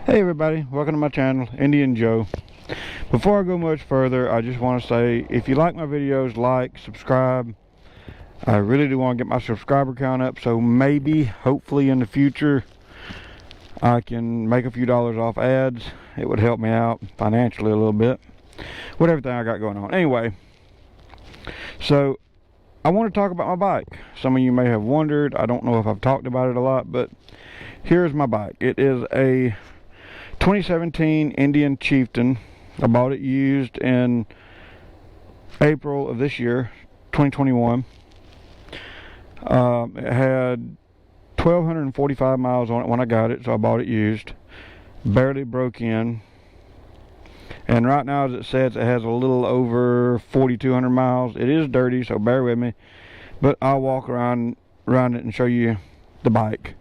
Hey everybody, welcome to my channel, Indian.joe. Before I go much further, I just want to say, if you like my videos, like, subscribe. I really do want to get my subscriber count up, so maybe, hopefully in the future, I can make a few dollars off ads. It would help me out financially a little bit with everything I got going on. Anyway, so I want to talk about my bike. Some of you may have wondered. I don't know if I've talked about it a lot, but here's my bike. It is a 2017 Indian Chieftain. I bought it used in April of this year, 2021. It had 1,245 miles on it when I got it, so I bought it used. Barely broke in. And right now, as it says, it has a little over 4,200 miles. It is dirty, so bear with me. But I'll walk around it and show you the bike.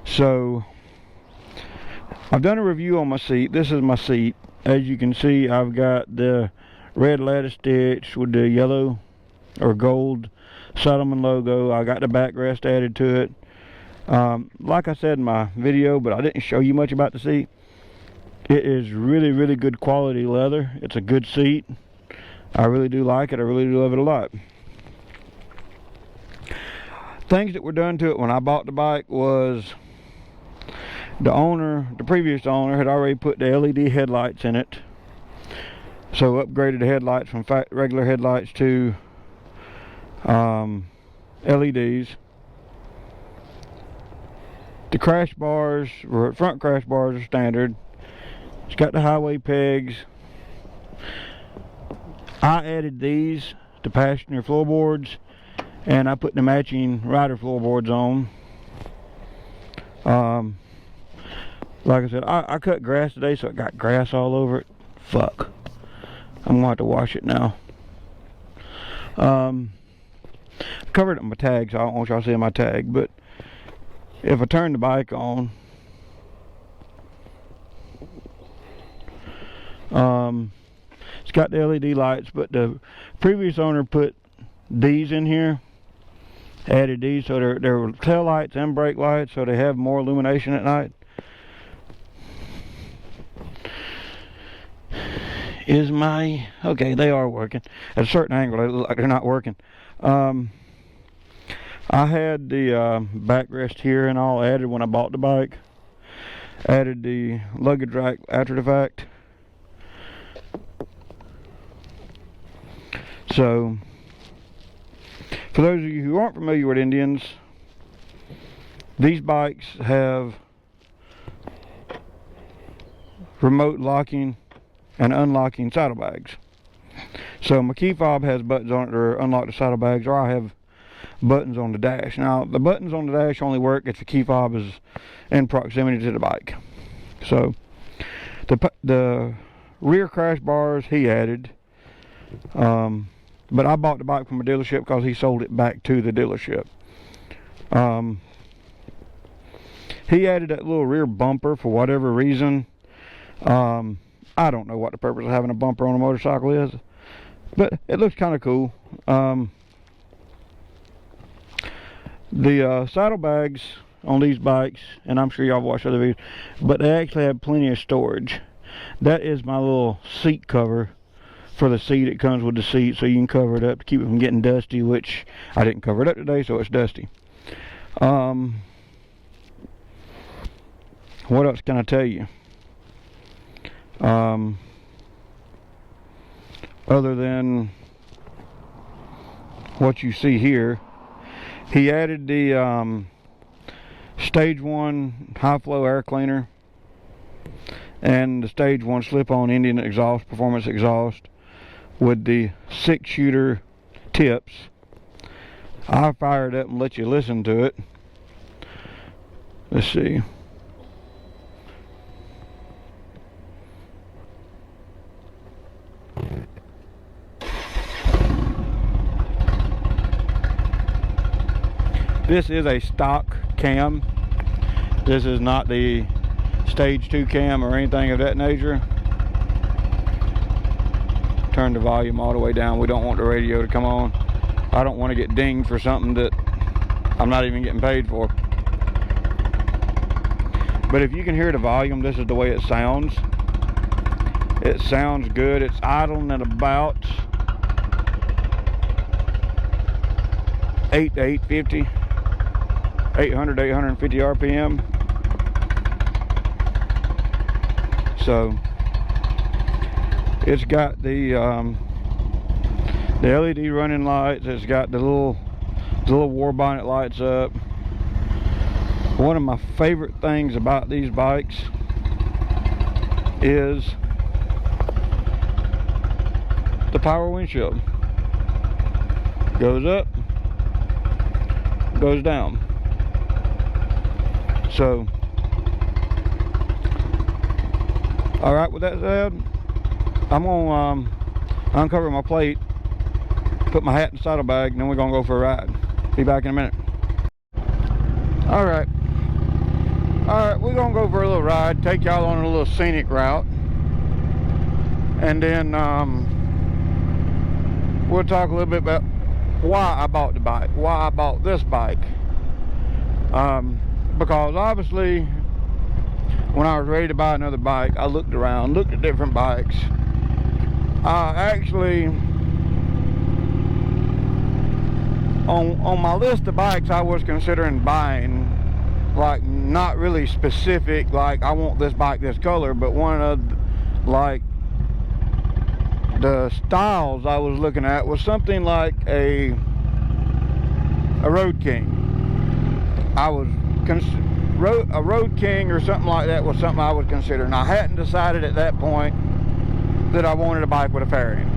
So I've done a review on my seat. This is my seat. As you can see, I've got the red lattice stitch with the yellow or gold Saddleman logo. I got the backrest added to it. Like I said in my video, but I didn't show you much about the seat. It is really, really good quality leather. It's a good seat. I really do like it. I really do love it a lot. Things that were done to it when I bought the bike was the previous owner had already put the LED headlights in it. So upgraded the headlights from regular headlights to LEDs. The crash bars, or front crash bars, are standard. It's got the highway pegs. I added these to passenger floorboards, and I put the matching rider floorboards on. Like I said, I cut grass today, so it got grass all over it. Fuck. I'm going to have to wash it now. I covered it in my tag, so I don't want y'all seeing my tag, but if I turn the bike on, it's got the LED lights, but the previous owner put these in here, added these, so they're tail lights and brake lights, so they have more illumination at night. Okay, they are working. At a certain angle, they look like they're not working. I had the backrest here and all added when I bought the bike. Added the luggage rack after the fact. So, for those of you who aren't familiar with Indians, these bikes have remote locking and unlocking saddlebags. So my key fob has buttons on it to unlock the saddlebags, or I have buttons on the dash. Now the buttons on the dash only work if the key fob is in proximity to the bike. So the rear crash bars he added, but I bought the bike from a dealership because he sold it back to the dealership. He added that little rear bumper for whatever reason. I don't know what the purpose of having a bumper on a motorcycle is, but it looks kind of cool. The saddlebags on these bikes, and I'm sure y'all watched other videos, but they actually have plenty of storage. That is my little seat cover for the seat. It comes with the seat, so you can cover it up to keep it from getting dusty, which I didn't cover it up today, so it's dusty. What else can I tell you? Other than what you see here, he added the stage 1 high flow air cleaner and the stage 1 slip-on Indian exhaust, performance exhaust, with the 6-shooter tips. I'll fire it up and let you listen to it. Let's see. This is a stock cam. This is not the stage 2 cam or anything of that nature. Turn the volume all the way down. We don't want the radio to come on. I don't want to get dinged for something that I'm not even getting paid for. But if you can hear the volume, this is the way it sounds. It sounds good. It's idling at about 800 to 850 RPM. So it's got the LED running lights. It's got the little war bonnet lights up. One of my favorite things about these bikes is the power windshield. Goes up, goes down. So, all right, with that said, I'm gonna uncover my plate, put my hat in the saddlebag, and then we're gonna go for a ride. Be back in a minute. All right, we're gonna go for a little ride, take y'all on a little scenic route, and then we'll talk a little bit about why I bought the bike, why I bought this bike. Because obviously, when I was ready to buy another bike, I looked around, looked at different bikes. Actually, on my list of bikes I was considering buying, like not really specific, like I want this bike this color, but one of like the styles I was looking at was something like a Road King. A Road King or something like that was something I was considering. I hadn't decided at that point that I wanted a bike with a fairing.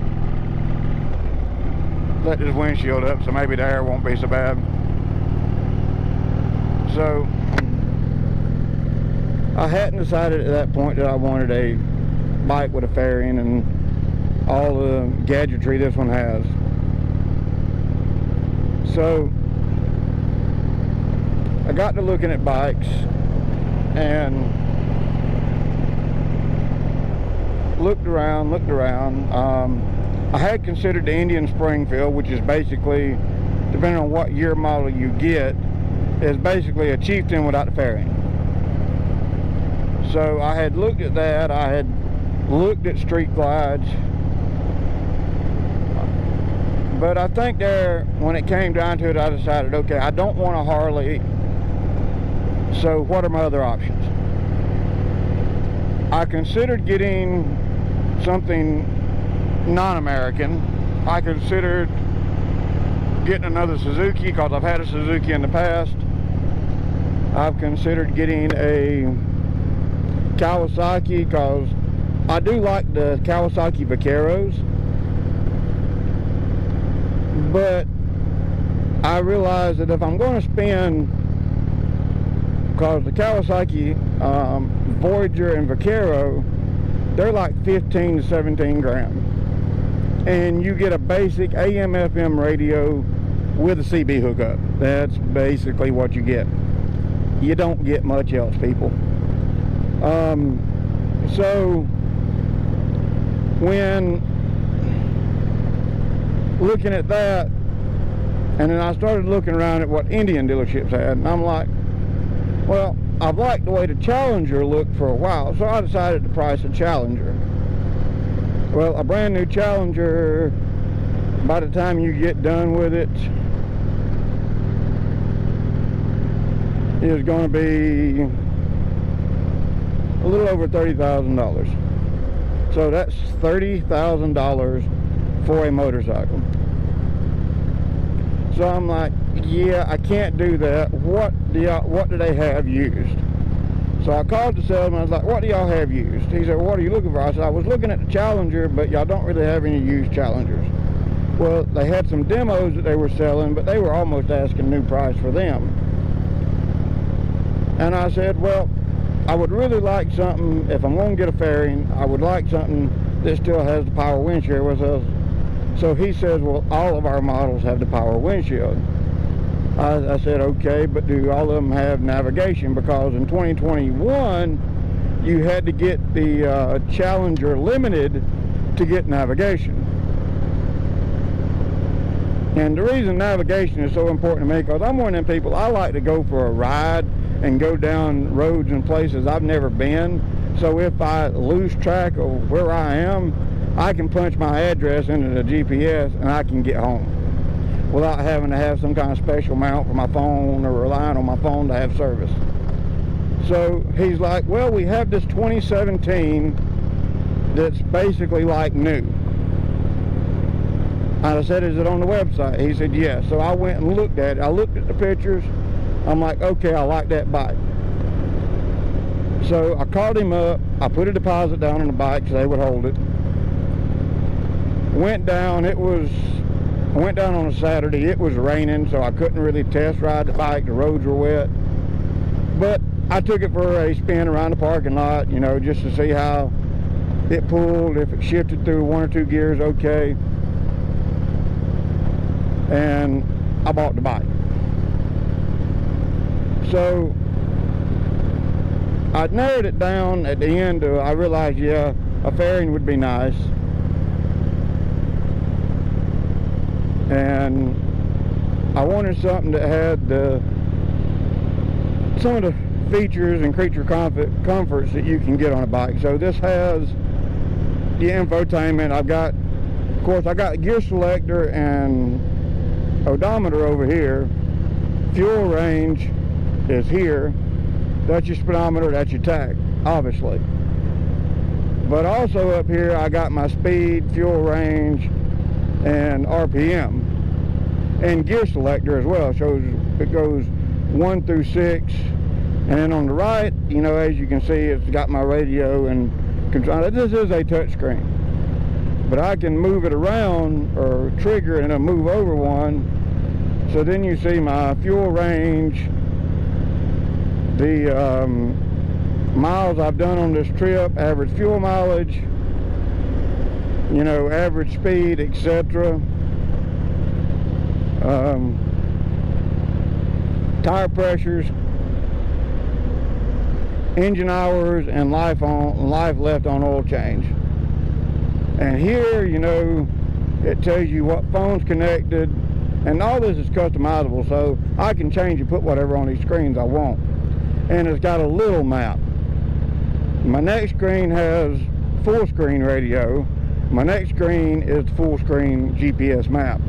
Let this windshield up so maybe the air won't be so bad. So I hadn't decided at that point that I wanted a bike with a fairing and all the gadgetry this one has. So I got to looking at bikes and looked around. I had considered the Indian Springfield, which is basically, depending on what year model you get, is basically a chieftain without the fairing. So I had looked at that. I had looked at street glides, but I think there, when it came down to it, I decided, okay, I don't want a Harley, so what are my other options? I considered getting something non-American. I considered getting another Suzuki because I've had a Suzuki in the past. I've considered getting a Kawasaki because I do like the Kawasaki Vaqueros, but I realized that if I'm going to spend, because the Kawasaki Voyager and Vaquero, they're like 15 to 17 grand, and you get a basic AM FM radio with a CB hookup. That's basically what you get. You don't get much else, people. So when looking at that, and then I started looking around at what Indian dealerships had, and I'm like, well, I've liked the way the Challenger looked for a while, so I decided to price a Challenger. Well, a brand new Challenger, by the time you get done with it, is going to be a little over $30,000. So that's $30,000 for a motorcycle. So I'm like, yeah, I can't do that. What do they have used? So I called the salesman. I was like, what do y'all have used? He said, well, what are you looking for? I said, I was looking at the Challenger, but y'all don't really have any used Challengers. Well, they had some demos that they were selling, but they were almost asking new price for them. And I said, well, I would really like something, if I'm going to get a fairing, I would like something that still has the power windshield with us. So he says, well, all of our models have the power windshield. I said, okay, but do all of them have navigation? Because in 2021, you had to get the Challenger Limited to get navigation. And the reason navigation is so important to me, because I'm one of them people, I like to go for a ride and go down roads and places I've never been. So if I lose track of where I am, I can punch my address into the GPS and I can get home without having to have some kind of special mount for my phone or relying on my phone to have service. So he's like, well, we have this 2017 that's basically like new. I said, is it on the website? He said, yes. So I went and looked at it. I looked at the pictures. I'm like, okay, I like that bike. So I called him up. I put a deposit down on the bike so they would hold it. Went down. I went down on a Saturday. It was raining, so I couldn't really test ride the bike. The roads were wet. But I took it for a spin around the parking lot, you know, just to see how it pulled, if it shifted through 1 or 2 gears okay. And I bought the bike. So I narrowed it down at the end. I realized, yeah, a fairing would be nice. And I wanted something that had some of the features and creature comforts that you can get on a bike. So this has the infotainment. Of course, I got gear selector and odometer over here. Fuel range is here. That's your speedometer, that's your tach, obviously. But also up here, I got my speed, fuel range, and RPM, and gear selector as well. It goes 1 through 6, and then on the right, you know, as you can see, it's got my radio and control. This is a touch screen, but I can move it around or trigger and it'll move over one. So then you see my fuel range, the miles I've done on this trip, average fuel mileage, you know, average speed, etc. Tire pressures, engine hours, and life left on oil change. And here, you know, it tells you what phone's connected, and all this is customizable, so I can change and put whatever on these screens I want. And it's got a little map. My next screen has full screen radio. My next screen is full screen GPS map.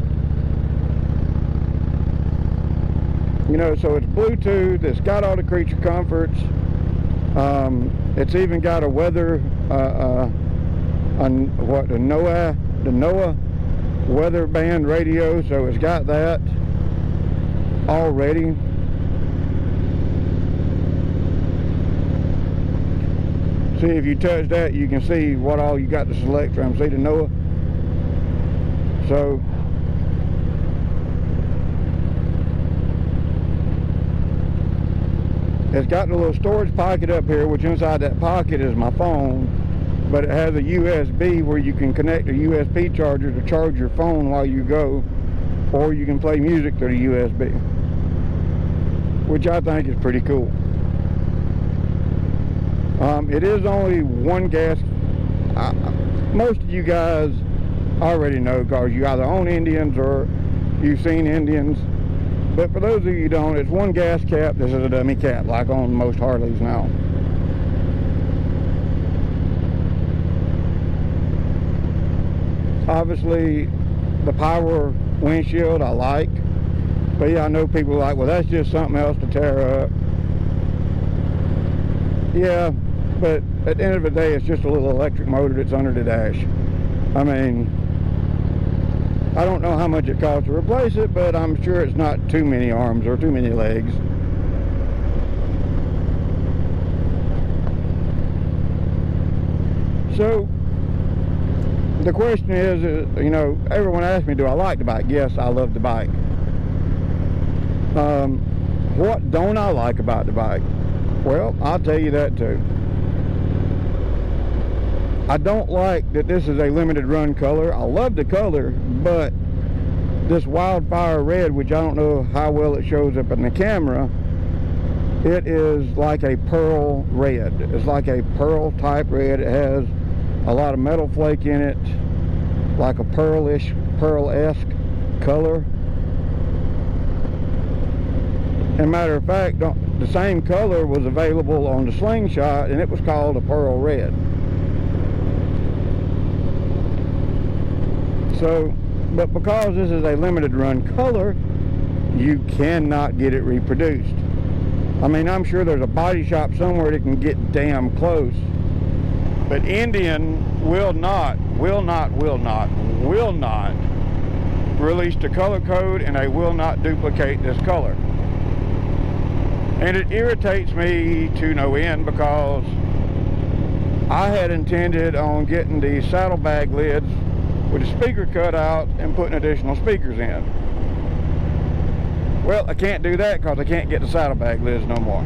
You know, so it's Bluetooth. It's got all the creature comforts. It's even got a weather, the NOAA weather band radio. So it's got that already. See, if you touch that, you can see what all you got to select from. See the NOAA? So it's got the little storage pocket up here, which inside that pocket is my phone, but it has a USB where you can connect a USB charger to charge your phone while you go, or you can play music through the USB, which I think is pretty cool. It is only one gas. Most of you guys already know because you either own Indians or you've seen Indians. But for those of you who don't, it's one gas cap. This is a dummy cap, like on most Harleys now. Obviously, the power windshield I like. But yeah, I know people are like, well, that's just something else to tear up. Yeah, but at the end of the day, it's just a little electric motor that's under the dash. I mean, I don't know how much it costs to replace it, but I'm sure it's not too many arms or too many legs. So the question is, you know, everyone asks me, do I like the bike? Yes, I love the bike. What don't I like about the bike? Well, I'll tell you that too. I don't like that this is a limited run color. I love the color, but this wildfire red, which I don't know how well it shows up in the camera, it is like a pearl red. It's like a pearl type red. It has a lot of metal flake in it, like a pearl-esque color. And matter of fact, the same color was available on the Slingshot, and it was called a pearl red. So, but because this is a limited run color, you cannot get it reproduced. I mean, I'm sure there's a body shop somewhere that can get damn close, but Indian will not release the color code, and they will not duplicate this color. And it irritates me to no end, because I had intended on getting the saddlebag lids with a speaker cutout and putting additional speakers in. Well, I can't do that because I can't get the saddlebag lids no more.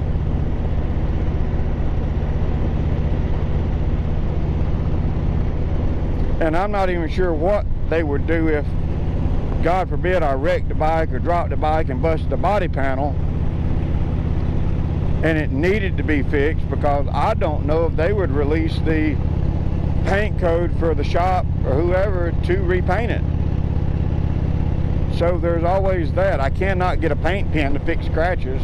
And I'm not even sure what they would do if, God forbid, I wrecked the bike or dropped the bike and busted the body panel and it needed to be fixed, because I don't know if they would release the paint code for the shop or whoever to repaint it. So there's always that. I cannot get a paint pen to fix scratches.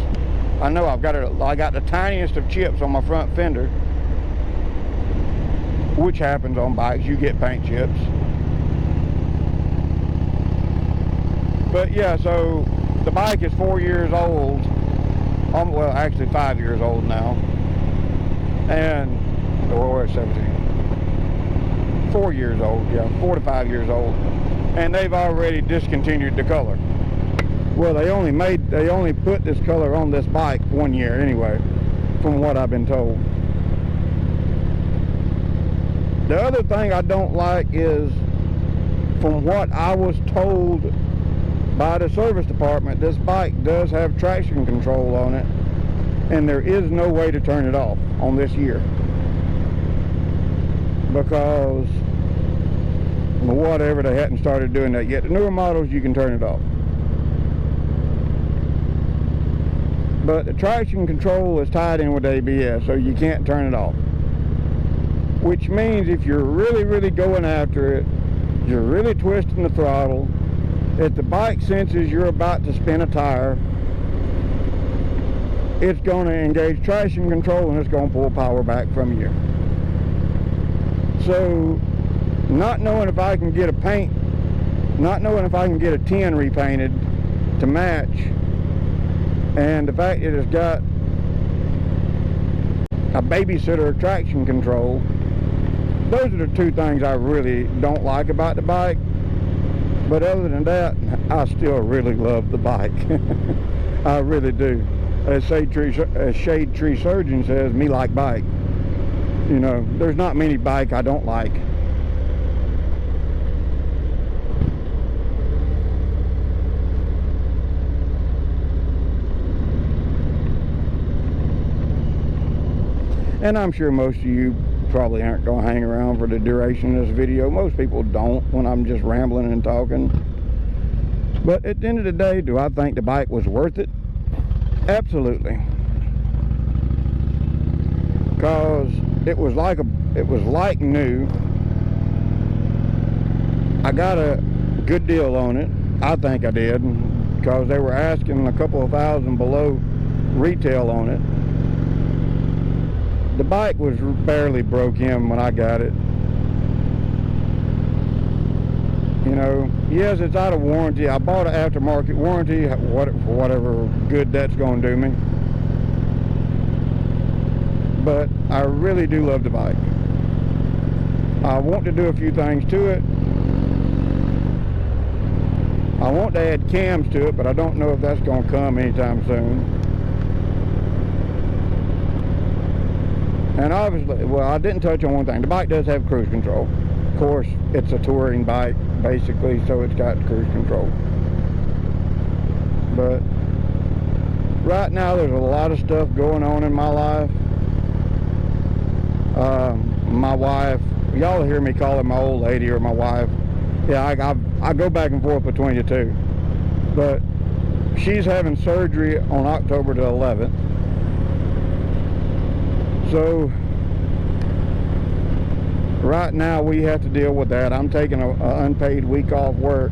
I know I got the tiniest of chips on my front fender, which happens on bikes. You get paint chips. But yeah, so the bike is 4 years old. Well, actually 5 years old now. And, or we're at 17. 4 years old, yeah, 4 to 5 years old. And they've already discontinued the color. Well, they only put this color on this bike 1 year anyway, from what I've been told. The other thing I don't like is, from what I was told by the service department, this bike does have traction control on it, and there is no way to turn it off on this year, because whatever, they hadn't started doing that yet. The newer models, you can turn it off, but the traction control is tied in with ABS, so you can't turn it off. Which means if you're really going after it, you're really twisting the throttle, if the bike senses you're about to spin a tire, it's going to engage traction control and it's going to pull power back from you. So, not knowing if I can get a tin repainted to match, and the fact that it's got a babysitter traction control, those are the two things I really don't like about the bike. But other than that, I still really love the bike. I really do. As Shade Tree Surgeon says, me like bike. You know, there's not many bike I don't like. And I'm sure most of you probably aren't going to hang around for the duration of this video. Most people don't, when I'm just rambling and talking. But at the end of the day, do I think the bike was worth it? Absolutely. Because it was like new. I got a good deal on it. I think I did, because they were asking a couple of thousand below retail on it. The bike was barely broke in when I got it. You know, yes, it's out of warranty. I bought an aftermarket warranty, whatever good that's going to do me. But I really do love the bike. I want to do a few things to it. I want to add cams to it, but I don't know if that's going to come anytime soon. And obviously, well, I didn't touch on one thing. The bike does have cruise control. Of course, it's a touring bike, basically, so it's got cruise control. But right now, there's a lot of stuff going on in my life. My wife, y'all hear me call her my old lady or my wife. Yeah, I go back and forth between the two. But she's having surgery on October the 11th. So right now we have to deal with that. I'm taking an unpaid week off work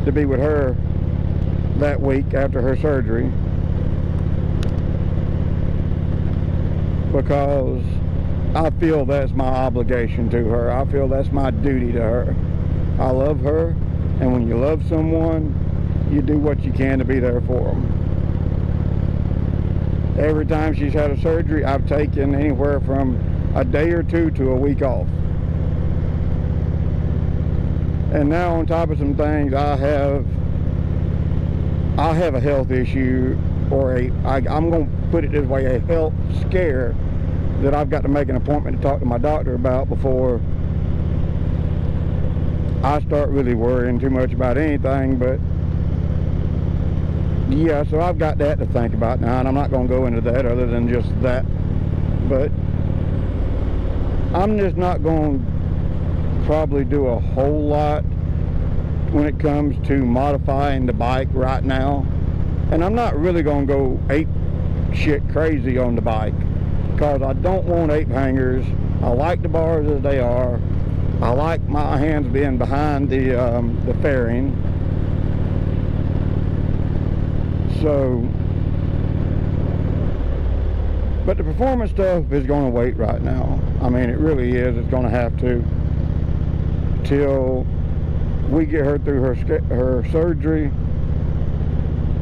to be with her that week after her surgery. because I feel that's my obligation to her. I feel that's my duty to her. I love her, and when you love someone, you do what you can to be there for them. Every time she's had a surgery, I've taken anywhere from a day or two to a week off. And now, on top of some things, I have a health issue, or I'm going to put it this way, a health scare that I've got to make an appointment to talk to my doctor about before I start really worrying too much about anything. But yeah, so I've got that to think about now, and I'm not going to go into that other than just that. But I'm just not going to probably do a whole lot when it comes to modifying the bike right now. And I'm not really going to go ape shit crazy on the bike, because I don't want ape hangers. I like the bars as they are. I like my hands being behind the fairing. So, but the performance stuff is going to wait right now. I mean, it really is. It's going to have to, till we get her through her surgery.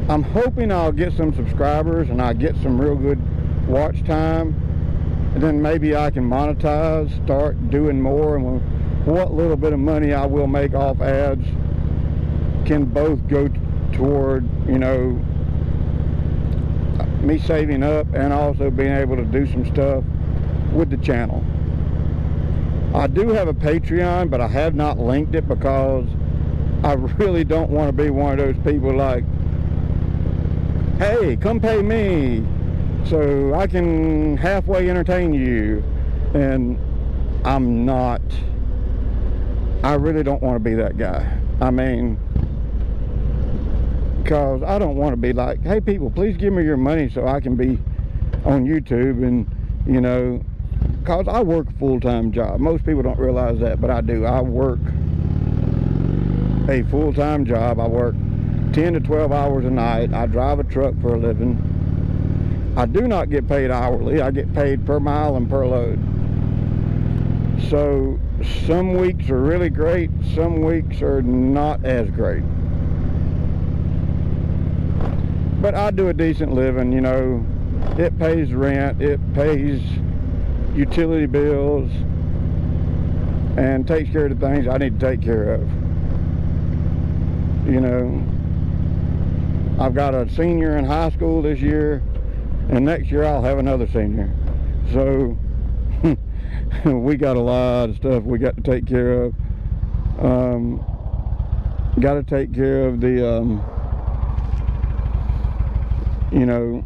I'm hoping I'll get some subscribers and I get some real good watch time, and then maybe I can monetize, start doing more, and what little bit of money I will make off ads can both go toward, you know, me saving up and also being able to do some stuff with the channel. I do have a Patreon, but I have not linked it because I really don't want to be one of those people like, hey, come pay me so I can halfway entertain you. And I'm not. I really don't want to be that guy. I mean, because I don't want to be like, hey people, please give me your money so I can be on YouTube. And, you know, because I work a full-time job. Most people don't realize that, but I do. I work a full-time job. I work 10 to 12 hours a night. I drive a truck for a living. I do not get paid hourly. I get paid per mile and per load. So some weeks are really great, some weeks are not as great. But I do a decent living, you know. It pays rent, it pays utility bills, and takes care of the things I need to take care of. You know, I've got a senior in high school this year, and next year I'll have another senior. So we got a lot of stuff we got to take care of. Got to take care of the you know,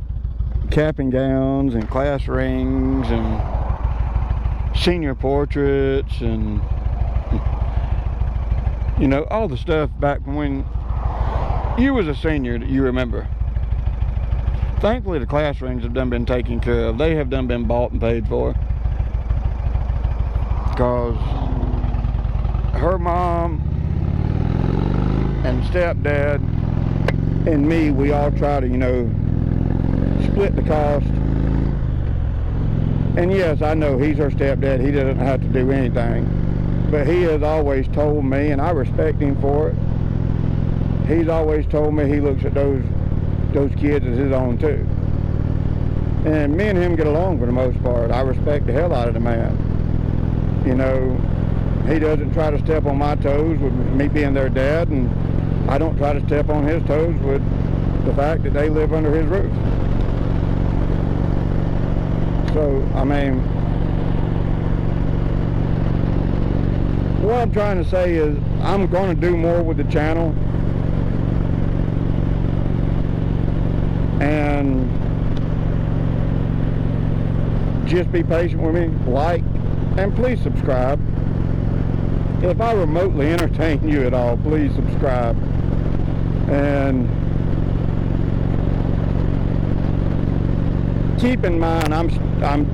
cap and gowns and class rings and senior portraits and, you know, all the stuff back when you was a senior that you remember. Thankfully the class rings have done been taken care of. They have done been bought and paid for, because her mom and stepdad and me, we all try to, you know, split the cost. And yes, I know he's her stepdad, he doesn't have to do anything, but he has always told me, and I respect him for it, he's always told me he looks at those kids as his own too. And me and him get along for the most part. I respect the hell out of the man. You know, he doesn't try to step on my toes with me being their dad, and I don't try to step on his toes with the fact that they live under his roof. So, I mean, what I'm trying to say is I'm going to do more with the channel, and just be patient with me, like, and please subscribe. If I remotely entertain you at all, please subscribe. And keep in mind, I'm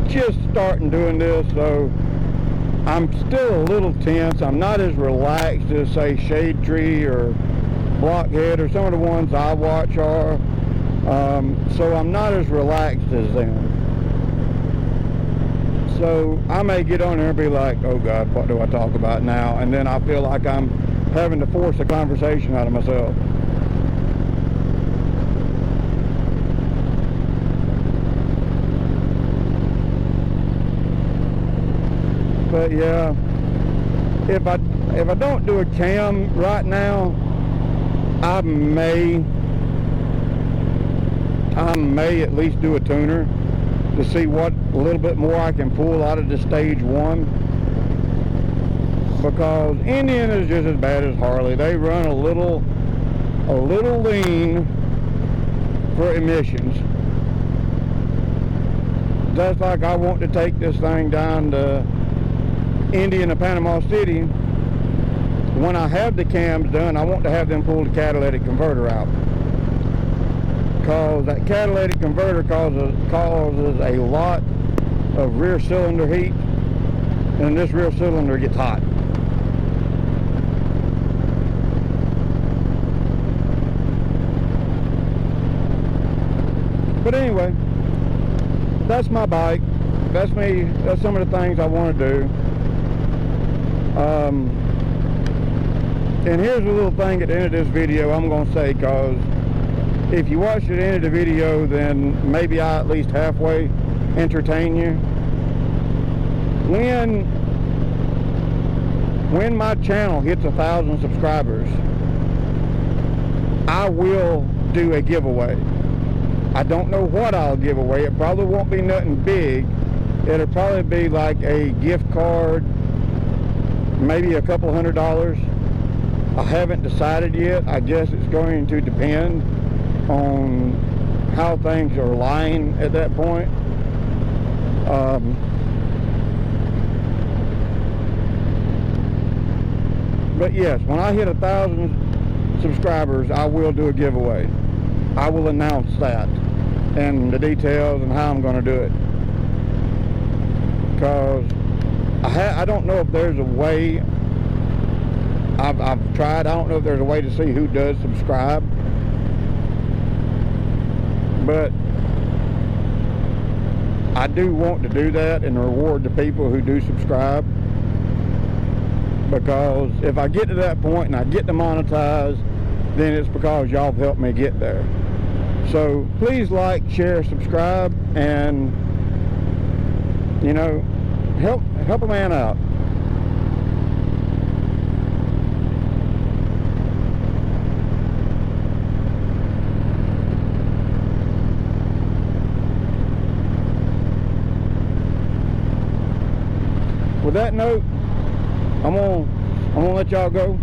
just starting doing this, so I'm still a little tense. I'm not as relaxed as, say, Shade Tree or Blockhead or some of the ones I watch are. So I'm not as relaxed as them. So I may get on there and be like, oh God, what do I talk about now? And then I feel like I'm having to force a conversation out of myself. But yeah, if I don't do a cam right now, I may at least do a tuner to see what a little bit more I can pull out of the stage 1, because Indian is just as bad as Harley. They run a little lean for emissions. Just like I want to take this thing down to Indian to Panama City. When I have the cams done, I want to have them pull the catalytic converter out, because that catalytic converter causes a lot of rear cylinder heat, and this rear cylinder gets hot. But anyway, that's my bike. That's me. That's some of the things I want to do. And here's a little thing at the end of this video I'm going to say, because if you watch the end of the video, then maybe I at least halfway entertain you. When my channel hits 1,000 subscribers, I will do a giveaway. I don't know what I'll give away. It probably won't be nothing big. It'll probably be like a gift card, maybe a couple $100. I haven't decided yet. I guess it's going to depend on how things are lying at that point. But yes, when I hit 1,000 subscribers, I will do a giveaway. I will announce that and the details and how I'm going to do it, because I don't know if there's a way. I've tried. I don't know if there's a way to see who does subscribe, but I do want to do that and reward the people who do subscribe, because if I get to that point and I get to monetize, then it's because y'all have helped me get there. So please like, share, subscribe, and you know, help a man out. With that note, I'm gonna let y'all go.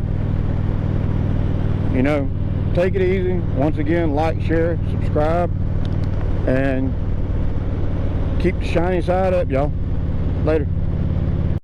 You know, take it easy. Once again, like, share, subscribe, and keep the shiny side up, y'all. Later.